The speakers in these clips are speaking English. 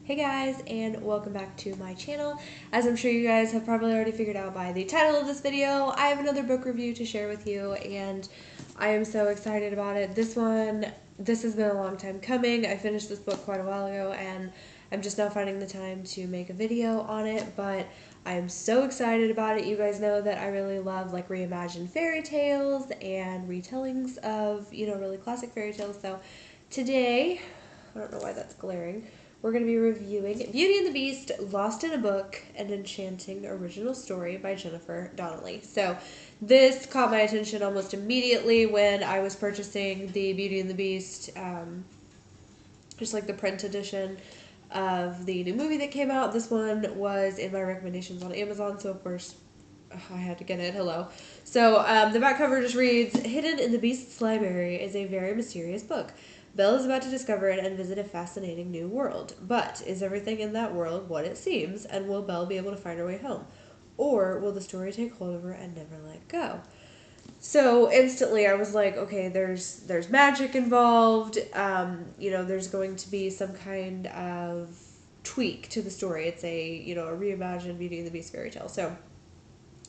Hey guys, and welcome back to my channel. As I'm sure you guys have probably already figured out by the title of this video, I have another book review to share with you, and I am so excited about it. This has been a long time coming. I finished this book quite a while ago, and I'm just now finding the time to make a video on it, but I am so excited about it. You guys know that I really love like reimagined fairy tales and retellings of, really classic fairy tales. So today, I don't know why that's glaring, we're going to be reviewing Beauty and the Beast, Lost in a Book, an Enchanting Original Story by Jennifer Donnelly. So this caught my attention almost immediately when I was purchasing the Beauty and the Beast, just like the print edition of the new movie that came out. This one was in my recommendations on Amazon, so of course I had to get it. Hello. So the back cover just reads, "Hidden in the Beast's library is a very mysterious book. Belle is about to discover it and visit a fascinating new world. But is everything in that world what it seems? And will Belle be able to find her way home? Or will the story take hold of her and never let go?" So instantly I was like, okay, there's magic involved. There's going to be some kind of tweak to the story. It's a reimagined Beauty and the Beast fairy tale. So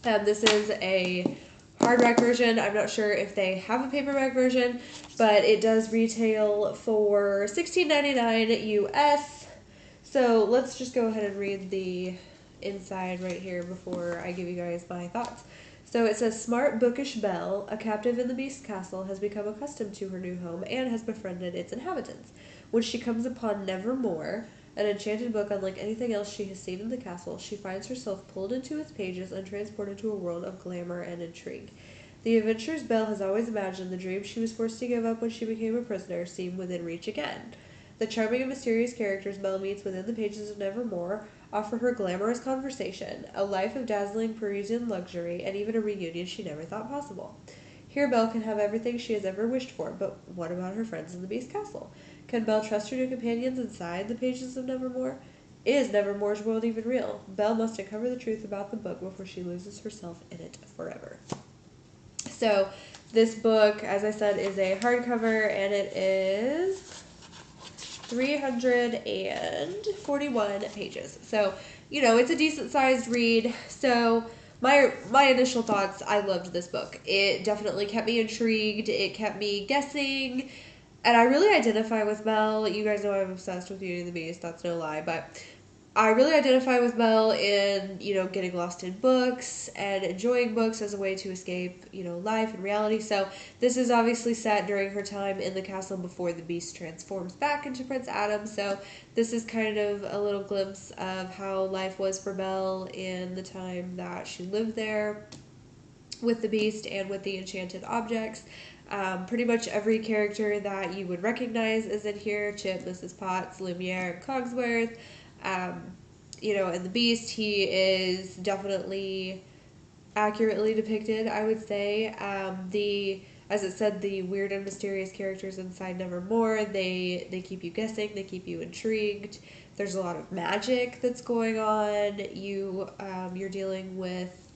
this is a hardback version. I'm not sure if they have a paperback version, but it does retail for $16.99 US. So let's just go ahead and read the inside right here before I give you guys my thoughts. So it says, "Smart, bookish Belle, a captive in the Beast Castle, has become accustomed to her new home and has befriended its inhabitants. When she comes upon Nevermore, an enchanted book unlike anything else she has seen in the castle, she finds herself pulled into its pages and transported to a world of glamour and intrigue. The adventures Belle has always imagined, the dreams she was forced to give up when she became a prisoner, seem within reach again. The charming and mysterious characters Belle meets within the pages of Nevermore offer her glamorous conversation, a life of dazzling Parisian luxury, and even a reunion she never thought possible. Here Belle can have everything she has ever wished for, but what about her friends in the Beast Castle? Can Belle trust her new companions inside the pages of Nevermore? Is Nevermore's world even real? Belle must uncover the truth about the book before she loses herself in it forever." So this book, as I said, is a hardcover, and it is 341 pages. So, it's a decent sized read. So my initial thoughts, I loved this book. It definitely kept me intrigued. It kept me guessing. And I really identify with Belle. You guys know I'm obsessed with Beauty and the Beast. That's no lie. But I really identify with Belle in, getting lost in books and enjoying books as a way to escape, life and reality. So this is obviously set during her time in the castle before the Beast transforms back into Prince Adam. So this is kind of a little glimpse of how life was for Belle in the time that she lived there with the Beast and with the enchanted objects. Pretty much every character that you would recognize is in here: Chip, Mrs. Potts, Lumiere, and Cogsworth. And the Beast, he is definitely accurately depicted, I would say. As it said, the weird and mysterious characters inside Nevermore, they keep you guessing, they keep you intrigued. There's a lot of magic that's going on. You're dealing with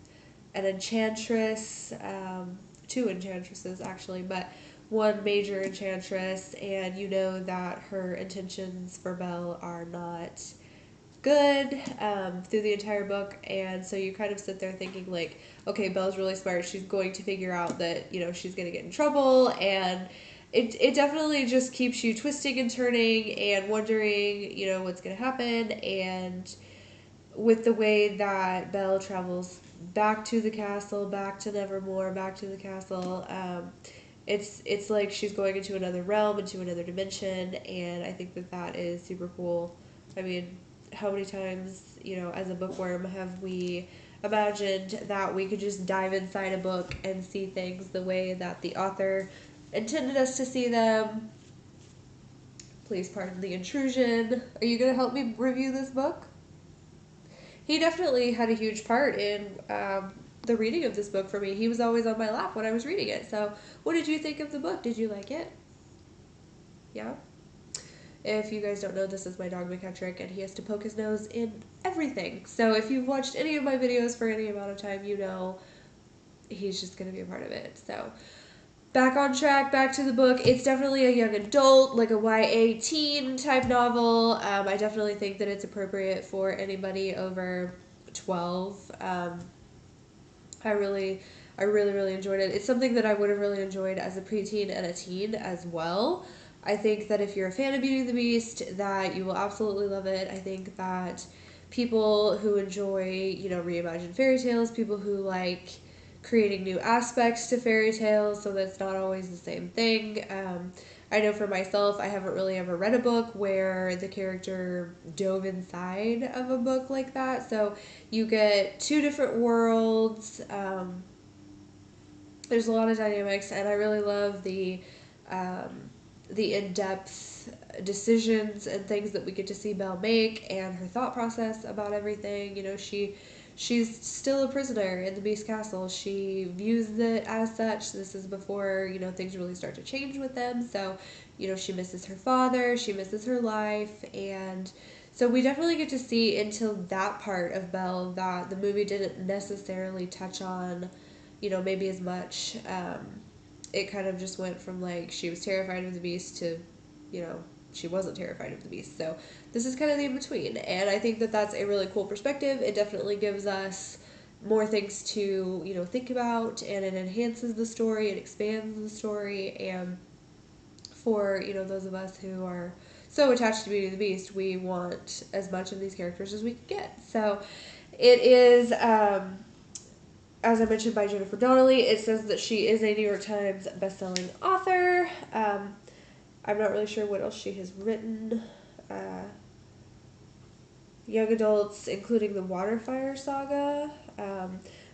an enchantress, two enchantresses actually, but one major enchantress, and you know that her intentions for Belle are not good through the entire book. And so you kind of sit there thinking like, okay, Belle's really smart. She's going to figure out that, she's going to get in trouble. And it definitely just keeps you twisting and turning and wondering, what's going to happen. And with the way that Belle travels back to the castle, back to Nevermore, back to the castle, it's like she's going into another realm, into another dimension, and I think that is super cool. I mean, how many times, as a bookworm, have we imagined that we could just dive inside a book and see things the way that the author intended us to see them? Please pardon the intrusion. Are you going to help me review this book? He definitely had a huge part in the reading of this book for me. He was always on my lap when I was reading it. So what did you think of the book? Did you like it? Yeah? If you guys don't know, this is my dog McKettrick, and he has to poke his nose in everything. So if you've watched any of my videos for any amount of time, you know he's just going to be a part of it. So back on track, back to the book. It's definitely a young adult, like a YA teen type novel. I definitely think that it's appropriate for anybody over 12. I really, really enjoyed it. It's something that I would have really enjoyed as a preteen and a teen as well. I think that if you're a fan of Beauty and the Beast, that you will absolutely love it. I think that people who enjoy, reimagined fairy tales, people who like creating new aspects to fairy tales so that's not always the same thing. I know for myself, I haven't really ever read a book where the character dove inside of a book like that. So you get two different worlds. There's a lot of dynamics, and I really love the in-depth decisions and things that we get to see Belle make, and her thought process about everything. She's still a prisoner in the Beast Castle. She views it as such. This is before, things really start to change with them. So, she misses her father, she misses her life, and so we definitely get to see into that part of Belle that the movie didn't necessarily touch on, maybe as much. It kind of just went from like she was terrified of the Beast to, she wasn't terrified of the Beast. So this is kind of the in-between, and I think that that's a really cool perspective. It definitely gives us more things to, think about, and it enhances the story, it expands the story, and for, those of us who are so attached to Beauty and the Beast, we want as much of these characters as we can get. So it is, as I mentioned, by Jennifer Donnelly. It says that she is a New York Times bestselling author. I'm not really sure what else she has written. Young adults, including the Waterfire Saga.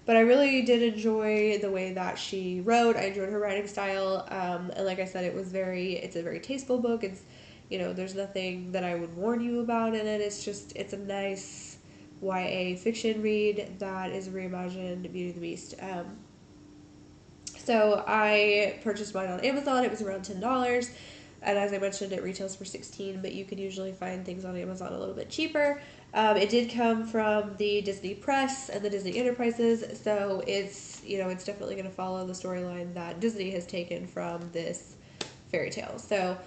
But I really did enjoy the way that she wrote. I enjoyed her writing style. And like I said, it's a very tasteful book. It's, there's nothing that I would warn you about in it. It's a nice YA fiction read that is a reimagined Beauty and the Beast. So I purchased mine on Amazon. It was around $10. And as I mentioned, it retails for $16, but you can usually find things on Amazon a little bit cheaper. It did come from the Disney Press and the Disney Enterprises, so it's definitely going to follow the storyline that Disney has taken from this fairy tale. So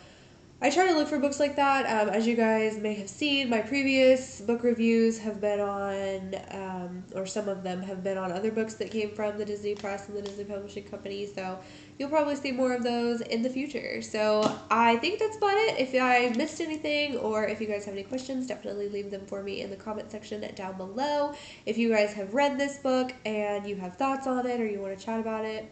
I try to look for books like that. As you guys may have seen, my previous book reviews have been on, or some of them have been on other books that came from the Disney Press and the Disney Publishing Company, so you'll probably see more of those in the future. So I think that's about it. If I missed anything, or if you guys have any questions, definitely leave them for me in the comment section down below. If you guys have read this book and you have thoughts on it, or you want to chat about it,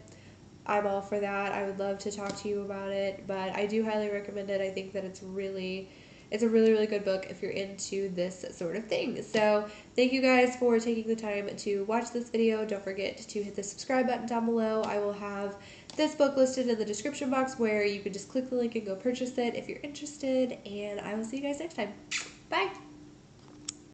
I'm all for that. I would love to talk to you about it, but I do highly recommend it. I think that it's a really, really good book if you're into this sort of thing. So thank you guys for taking the time to watch this video. Don't forget to hit the subscribe button down below. I will have this book listed in the description box where you can just click the link and go purchase it if you're interested, and I will see you guys next time. Bye!